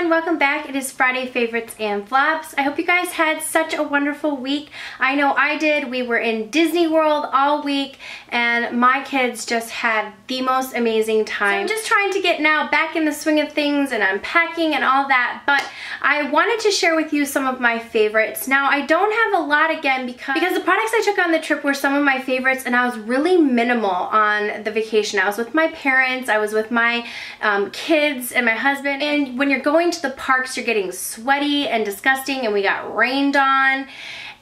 everyone, welcome back. It is Friday Favorites and Flops. I hope you guys had such a wonderful week. I know I did. We were in Disney World all week and my kids just had the most amazing time. So I'm just trying to get now back in the swing of things and unpacking and all that, but I wanted to share with you some of my favorites. Now I don't have a lot again because the products I took on the trip were some of my favorites and I was really minimal on the vacation. I was with my parents, I was with my kids and my husband, and when you're going to the parks you're getting sweaty and disgusting and we got rained on.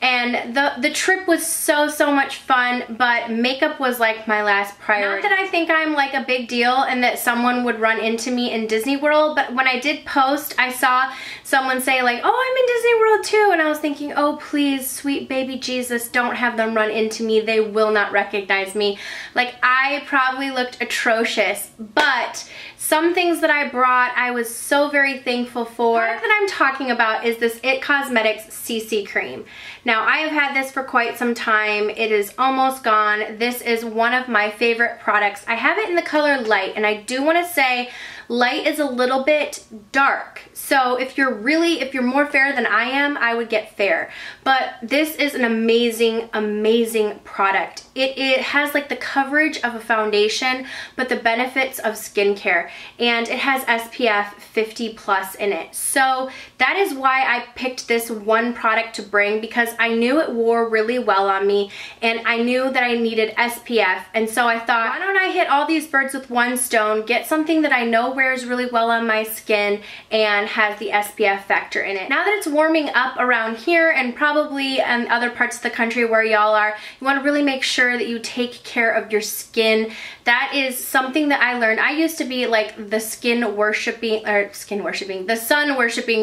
And the trip was so much fun, but makeup was like my last priority. Not that I think I'm like a big deal and that someone would run into me in Disney World, but when I did post, I saw someone say like, oh, I'm in Disney World too, and I was thinking, oh please, sweet baby Jesus, don't have them run into me. They will not recognize me. Like, I probably looked atrocious, but some things that I brought, I was so very thankful for. The product that I'm talking about is this IT Cosmetics CC Cream. Now, I have had this for quite some time. It is almost gone. This is one of my favorite products. I have it in the color Light, and I do want to say Light is a little bit dark. So if you're more fair than I am, I would get Fair. But this is an amazing, amazing product. It has like the coverage of a foundation, but the benefits of skincare. And it has SPF 50 plus in it. So that is why I picked this one product to bring, because I knew it wore really well on me and I knew that I needed SPF. And so I thought, why don't I hit all these birds with one stone, get something that I know wears really well on my skin and has the SPF factor in it. Now that it's warming up around here and probably in other parts of the country where y'all are, you want to really make sure that you take care of your skin. That is something that I learned. I used to be like the sun worshiping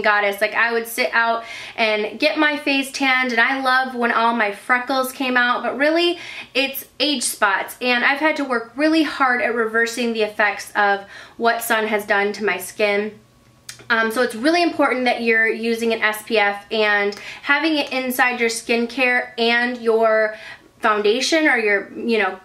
goddess. Like, I would sit out and get my face tanned, and I love when all my freckles came out, but really it's age spots, and I've had to work really hard at reversing the effects of what sun has done to my skin. So it's really important that you're using an SPF and having it inside your skincare and your foundation, or your,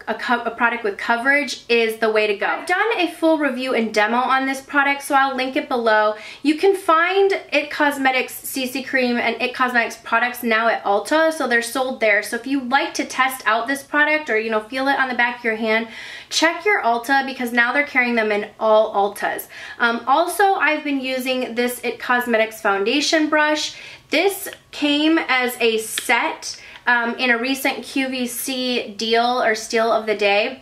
a product with coverage is the way to go. I've done a full review and demo on this product, so I'll link it below. You can find IT Cosmetics CC Cream and IT Cosmetics products now at Ulta, so they're sold there. So if you like to test out this product, or feel it on the back of your hand, check your Ulta, because now they're carrying them in all Ultas. Also, I've been using this IT Cosmetics foundation brush. This came as a set in a recent QVC deal or steal of the day.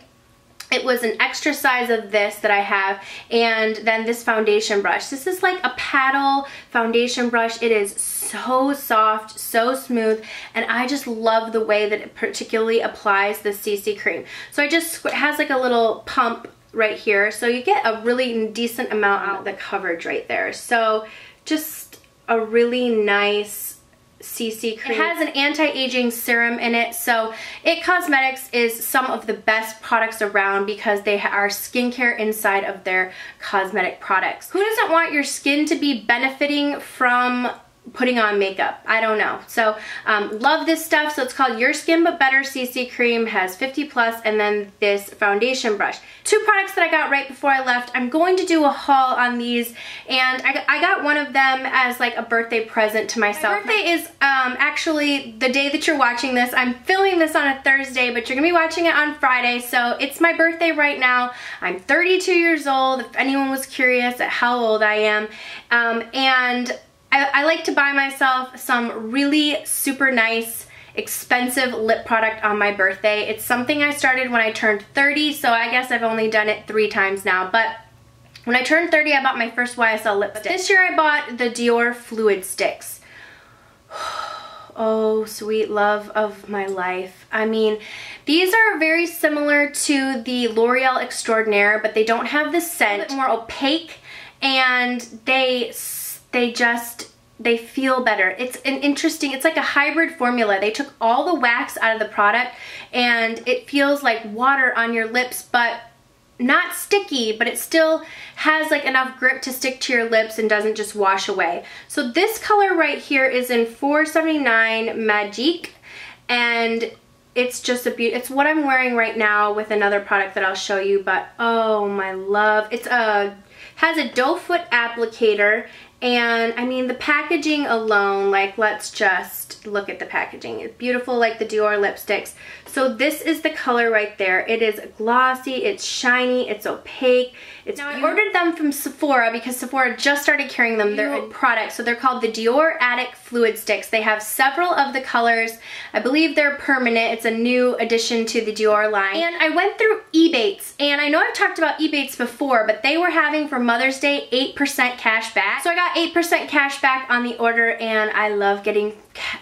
It was an extra size of this that I have, and then this foundation brush. This is like a paddle foundation brush. It is so soft, so smooth, and I just love the way that it particularly applies the CC cream. So it has like a little pump right here, so you get a really decent amount of the coverage right there. So just a really nice CC cream. It has an anti-aging serum in it, so IT Cosmetics is some of the best products around because they are skincare inside of their cosmetic products. Who doesn't want your skin to be benefiting from putting on makeup? I don't know. So love this stuff. So it's called Your Skin But Better CC Cream, has 50 plus, and then this foundation brush. Two products that I got right before I left. I'm going to do a haul on these, and I got one of them as like a birthday present to myself. My birthday is actually the day that you're watching this. I'm filming this on a Thursday, but you're gonna be watching it on Friday, so it's my birthday right now. I'm 32 years old, if anyone was curious at how old I am, and I like to buy myself some really super nice, expensive lip product on my birthday. It's something I started when I turned 30, so I guess I've only done it 3 times now. But when I turned 30, I bought my first YSL lipstick. This year I bought the Dior Fluid Sticks. Oh, sweet love of my life. I mean, these are very similar to the L'Oreal Extraordinaire, but they don't have the scent. It's more opaque, and they feel better. It's like a hybrid formula. They took all the wax out of the product, and it feels like water on your lips, but not sticky, but it still has like enough grip to stick to your lips and doesn't just wash away. So this color right here is in 479 Magique, and it's just a beauty. It's what I'm wearing right now with another product that I'll show you, but oh my love. It's has a doe foot applicator, And I mean, the packaging alone, like, let's just look at the packaging. It's beautiful, like the Dior lipsticks. So this is the color right there. It is glossy, it's shiny, it's opaque. Now I ordered them from Sephora because Sephora just started carrying them, their products. So they're called the Dior Addict Fluid Sticks. They have several of the colors. I believe they're permanent. It's a new addition to the Dior line. And I went through EBATES, and I know I've talked about EBATES before, but they were having for Mother's Day 8% cash back. So I got 8% cash back on the order, and I love getting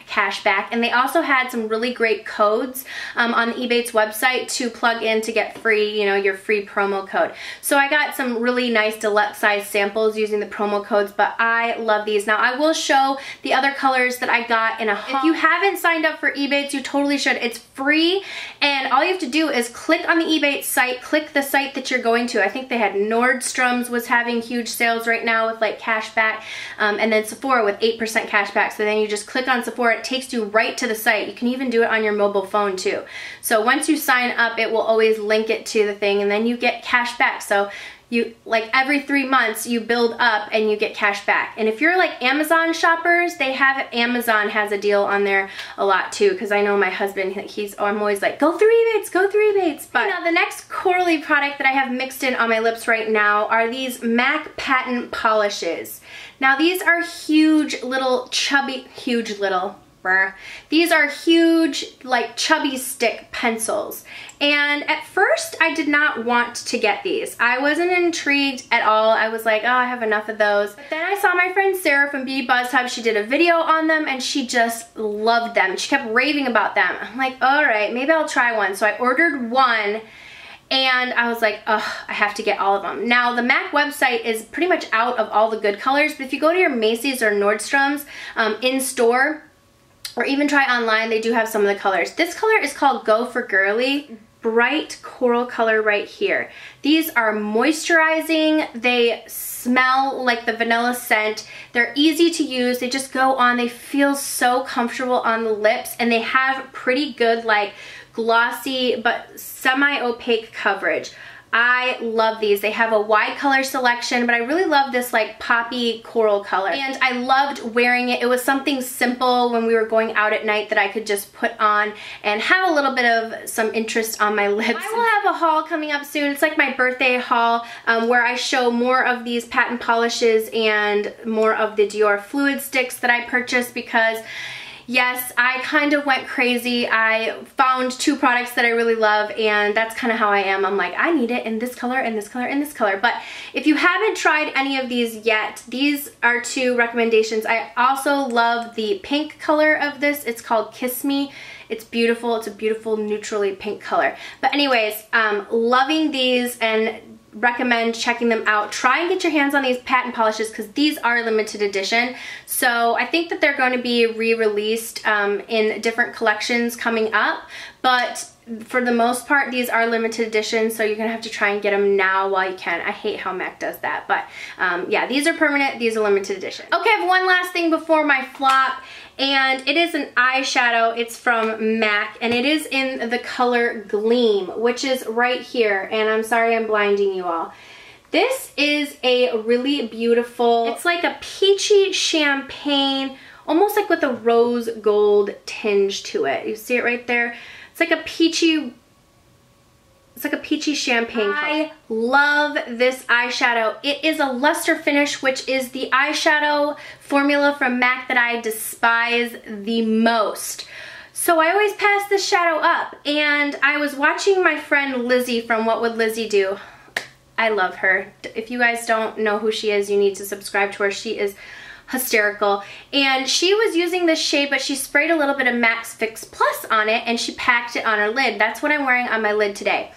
cash back. And they also had some really great codes on the EBATES website to plug in to get free, you know, your free promo code. So I got some really nice deluxe size samples using the promo codes, but I love these. Now I will show the other colors that I got in a haul. If you haven't signed up for EBATES, you totally should. It's free, and all you have to do is click on the EBATES site, click the site that you're going to. I think they had Nordstrom's was having huge sales right now with like cash back, and then Sephora with 8% cash back. So then you just click on Sephora, it takes you right to the site. You can even do it on your mobile phone too. So once you sign up, it will always link it to the thing, and then you get cash back. So you, like, every 3 months you build up and you get cash back. And if you're like Amazon shoppers, they have, Amazon has a deal on there a lot too, because I know my husband, I'm always like, go through EBATES, go through EBATES. But now the next Coralie product that I have mixed in on my lips right now are these MAC Patent Polishes. Now these are huge little chubby, these are huge, like, chubby stick pencils. And at first I did not want to get these. I wasn't intrigued at all. I was like, oh, I have enough of those. But then I saw my friend Sarah from Beauty Buzz Hub. She did a video on them and she just loved them. She kept raving about them. I'm like, all right, maybe I'll try one. So I ordered one, and I was like, ugh, I have to get all of them. Now, the MAC website is pretty much out of all the good colors, but if you go to your Macy's or Nordstrom's in store, or even try online, they do have some of the colors. This color is called Go for Girlie. Bright coral color right here. These are moisturizing. They smell like the vanilla scent. They're easy to use. They just go on. They feel so comfortable on the lips, and they have pretty good, like, glossy but semi-opaque coverage. I love these. They have a wide color selection, but I really love this, like, poppy coral color. And I loved wearing it. It was something simple when we were going out at night that I could just put on and have a little bit of some interest on my lips. I will have a haul coming up soon. It's like my birthday haul where I show more of these patent polishes and more of the Dior fluid sticks that I purchased, because yes, I kind of went crazy. I found 2 products that I really love, and that's kind of how I am. I'm like, I need it in this color, and this color, and this color. But if you haven't tried any of these yet, these are 2 recommendations. I also love the pink color of this. It's called Kiss Me. It's beautiful. It's a beautiful neutrally pink color. But anyways, loving these and recommend checking them out. Try and get your hands on these patent polishes, because these are limited edition. So I think that they're going to be re-released in different collections coming up, but for the most part these are limited edition, so you're gonna have to try and get them now while you can. I hate how MAC does that, but yeah, these are permanent, these are limited edition. Okay, I have one last thing before my flop, and it is an eyeshadow. It's from MAC, and it is in the color Gleam, which is right here, and I'm sorry I'm blinding you all. This is a really beautiful, it's like a peachy champagne, almost like with a rose gold tinge to it. You see it right there? It's like a peachy, champagne color. I love this eyeshadow. It is a luster finish, which is the eyeshadow formula from MAC that I despise the most. So I always pass this shadow up, and I was watching my friend Lizzie from What Would Lizzie Do. I love her. If you guys don't know who she is, you need to subscribe to her. She is hysterical. And she was using this shade, but she sprayed a little bit of MAC's Fix Plus on it, and she packed it on her lid. That's what I'm wearing on my lid today.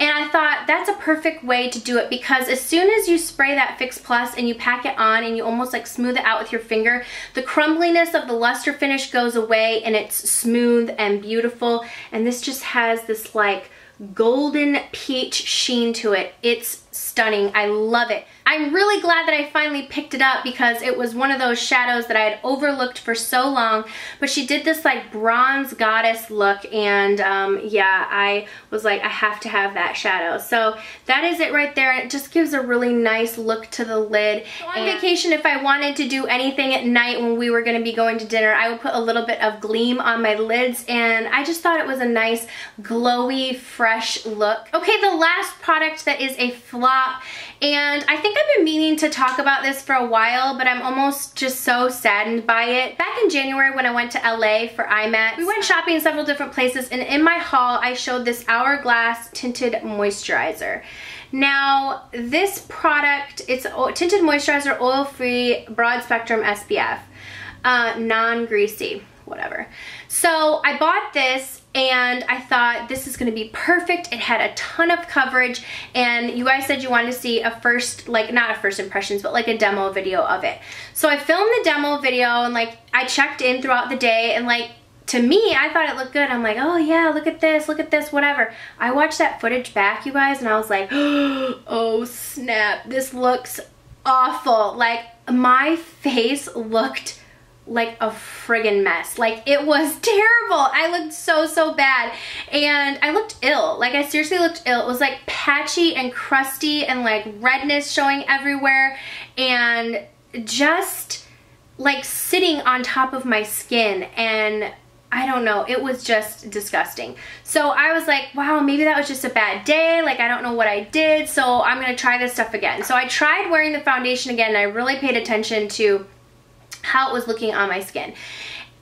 And I thought that's a perfect way to do it, because as soon as you spray that Fix Plus and you pack it on and you almost like smooth it out with your finger, the crumbliness of the luster finish goes away, and it's smooth and beautiful. And this just has this like golden peach sheen to it. It's stunning. I love it. I'm really glad that I finally picked it up because it was one of those shadows that I had overlooked for so long, but she did this like bronze goddess look, and yeah, I was like, I have to have that shadow. So that is it right there. It just gives a really nice look to the lid. On vacation, if I wanted to do anything at night when we were going to be going to dinner, I would put a little bit of Gleam on my lids, and I just thought it was a nice glowy fresh look. Okay, the last product that is a flop, and I think I've been meaning to talk about this for a while, but I'm almost just so saddened by it. Back in January when I went to LA for IMATS, we went shopping in several different places, and in my haul I showed this Hourglass tinted moisturizer. Now this product, it's tinted moisturizer, oil-free, broad spectrum SPF, non-greasy, whatever. So I bought this and I thought this is gonna be perfect. It had a ton of coverage, and you guys said you wanted to see a first, like not a first impressions, but like a demo video of it. So I filmed the demo video, and like I checked in throughout the day, and like to me, I thought it looked good. I'm like, oh yeah, look at this, whatever. I watched that footage back, you guys, and I was like, oh snap, this looks awful. Like my face looked like a friggin' mess. Like it was terrible. I looked so bad, and I looked ill. Like I seriously looked ill. It was like patchy and crusty and like redness showing everywhere, and just like sitting on top of my skin, and I don't know, it was just disgusting. So I was like, wow, maybe that was just a bad day. Like I don't know what I did, so I'm gonna try this stuff again. So I tried wearing the foundation again, and I really paid attention to how it was looking on my skin.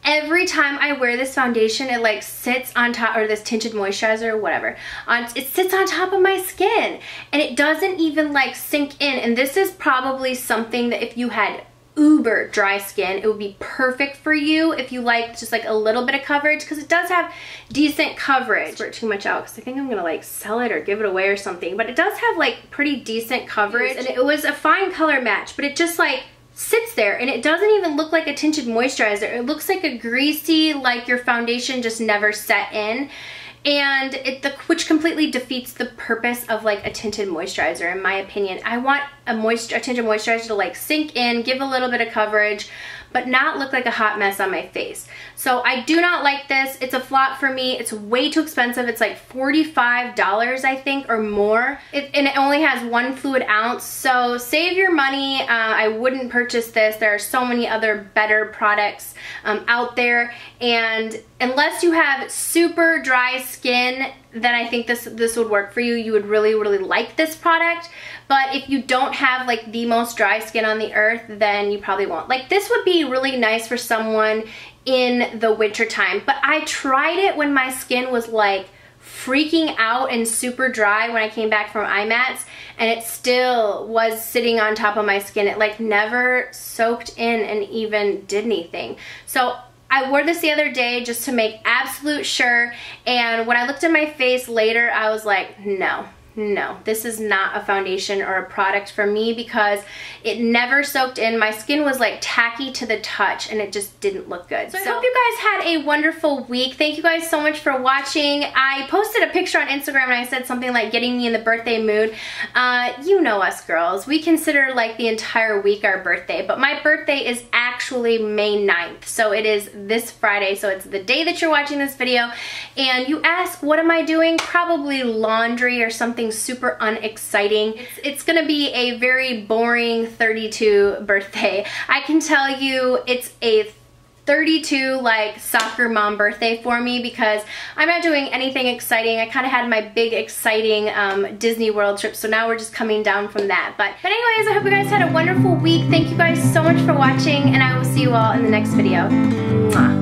Every time I wear this foundation, it like sits on top, or this tinted moisturizer or whatever, it sits on top of my skin, and it doesn't even like sink in. And this is probably something that if you had uber dry skin, it would be perfect for you if you like just like a little bit of coverage, because it does have decent coverage. Squirt too much out because I think I'm gonna like sell it or give it away or something, but it does have like pretty decent coverage, and it was a fine color match, but it just like sits there, and it doesn't even look like a tinted moisturizer. It looks like a greasy, like your foundation just never set in, and which completely defeats the purpose of like a tinted moisturizer, in my opinion. I want a tinted moisturizer to like sink in, give a little bit of coverage, but not look like a hot mess on my face. So I do not like this. It's a flop for me. It's way too expensive. It's like $45, I think, or more. And it only has 1 fluid ounce. So save your money. I wouldn't purchase this. There are so many other better products out there. And unless you have super dry skin, then I think this would work for you. You would really like this product. But if you don't have like the most dry skin on the earth, then you probably won't. Like this would be really nice for someone in the winter time. But I tried it when my skin was like freaking out and super dry when I came back from IMATS, and it still was sitting on top of my skin. It like never soaked in and even did anything. So I wore this the other day just to make absolute sure, and when I looked at my face later, I was like, no, this is not a foundation or a product for me, because it never soaked in. My skin was like tacky to the touch, and it just didn't look good. So I hope you guys had a wonderful week. Thank you guys so much for watching. I posted a picture on Instagram, and I said something like getting me in the birthday mood. You know us girls, we consider like the entire week our birthday, but my birthday is actually May 9th. So it is this Friday, so it's the day that you're watching this video. And you ask, what am I doing? Probably laundry or something super unexciting. It's gonna be a very boring 32 birthday. I can tell you it's a 32 like soccer mom birthday for me, because I'm not doing anything exciting. I kind of had my big exciting Disney World trip, so now we're just coming down from that. But anyways, I hope you guys had a wonderful week. Thank you guys so much for watching, and I will see you all in the next video. Mwah.